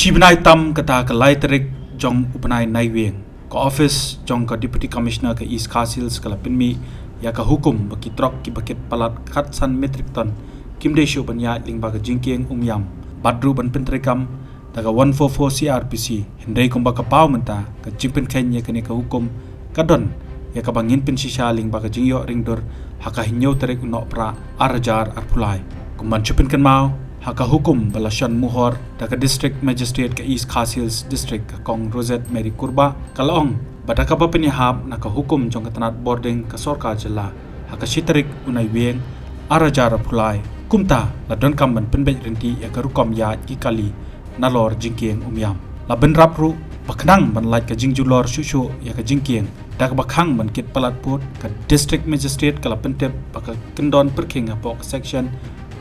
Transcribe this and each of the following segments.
Shibnai tam kata ke lai terik jong upanai nai weng ke office jong ke deputy commissioner ke East Khasi Hills ke lapinmi ya ke hukum bagi trok ki bakit palat khatsan metrik ton kim desho banya lingba ke jingkieng yam badru ban pentrekam daga 144 CRPC hendai kumba ke pau menta ke jingpen kenya ke ne ke hukum kadon ya ke bangin pen sisa lingba ke jingyo ringdor haka hinyo terik unok pra arajar arpulai kumban chupin kan mau haka hukum balasyan muhor daga district magistrate ke East Khasi Hills district ke kong Rosette Mary Kurba kalong badaka pa pinihap naka hukum jong katanat boarding ke sorka jela haka sitarik unai weng arajar arpulai kumta la don kamban penbej rinti ya karukom ya kikali nalor jingkieng yam la benrapru baknang ban lait ka jingjulor shushu ya ka jingkieng dak bakhang ban kit palat put ka district magistrate kala pentep baka kendon perking apok section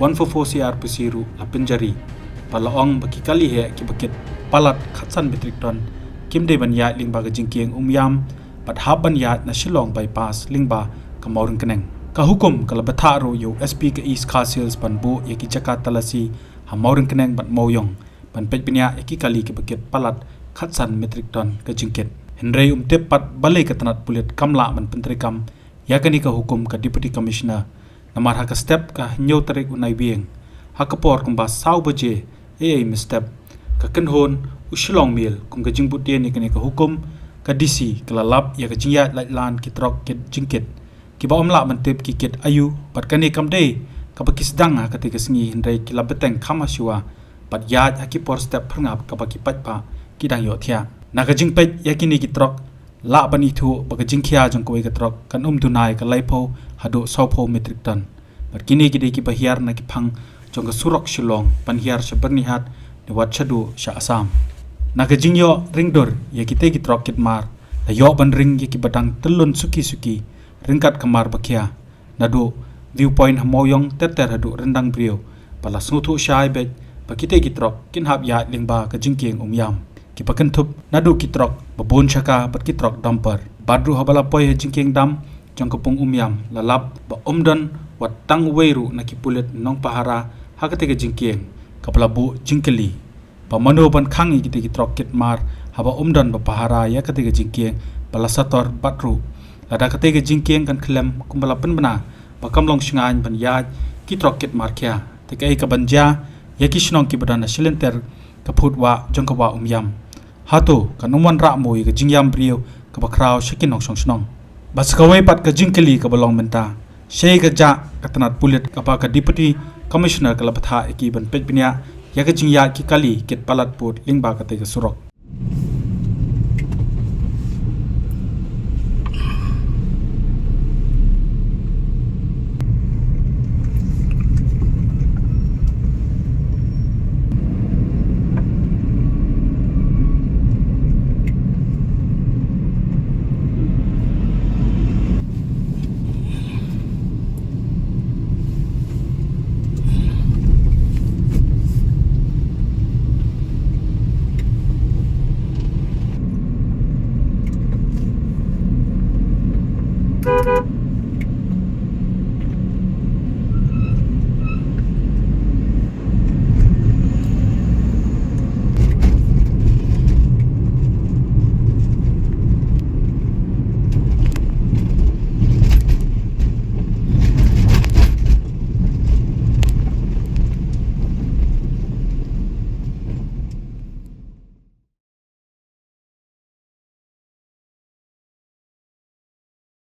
144 CRPC ru la penjari palaong baki kali he ki bakit palat khatsan metrik ton kimde ban ya lingba ka jingkieng yam bat haban ya na shillong bypass lingba ka maurung keneng ka hukum kala batharu yo SP ke East Khasi Hills ban bu ya ki chaka talasi ha maurung keneng bat moyong ban pej pinya ya ki kali ki bakit palat khatsan metrik ton ka jingket henrei tep pat balai ka tanat pulit kamla ban pentrikam ya kani ka hukum ka deputy commissioner namar haka step ka nyo tarik unai bieng haka por kumba sau baje step ka kenhon ushilong mil kum ka jingbut dia ni kani ka hukum ka DC kala lap ya ka jingya lan kitrok kit jingket ki ba omla ban tep ki kit ayu pat kani kam dei ka bakis dang ka te ka sngi henrei ki la beteng khama shua pat ya haki por step phangap ka baki pat pa ki dang yo thia na ka jingpet ya kini kitrok la ban ithu baka jingkhia jong ko ka trok kan dunai ka laipo hado sawpho metrik ton bat kini gide ki bahiar na ki phang jong ka surok shilong panhiar shabarnihat ni wat chadu sha asam na ka jingyo ringdor ya kite ki trok kit mar la yo ban ring ki badang telun suki ringkat kamar bakia nado viewpoint hamoyong teter hado rendang brio pala suthu shai bet bakite ki trok kin hab ya lingba ka jingkieng yam ki pakentup nadu kitrok babon chaka bat kitrok dumper badru habala poi jingking dam jong kapung yam lalap ba omdan wat tang weiru na kipulet nong pahara hakate ke jingking kapala bu jingkeli ba mano ban khangi kite kitrok kit mar haba omdan ba pahara ya kate ke jingking bala sator badru lada kate ke jingking kan klem kumbala penbena ba kamlong shingan ban ya kitrok kit mar kya te kai ka banja ya kishnong ki badana silenter kaputwa jong ka wa yam hato kanuman ra moi ka jingyam brio ka bakraw shikin ong song bas ka wai pat ka jingkeli ka balong menta shei ka ja katanat pulit ka pa ka deputy commissioner ka lapatha ki ban pet binya ya ka jingya ki kali ket palat put lingba ka te ka surok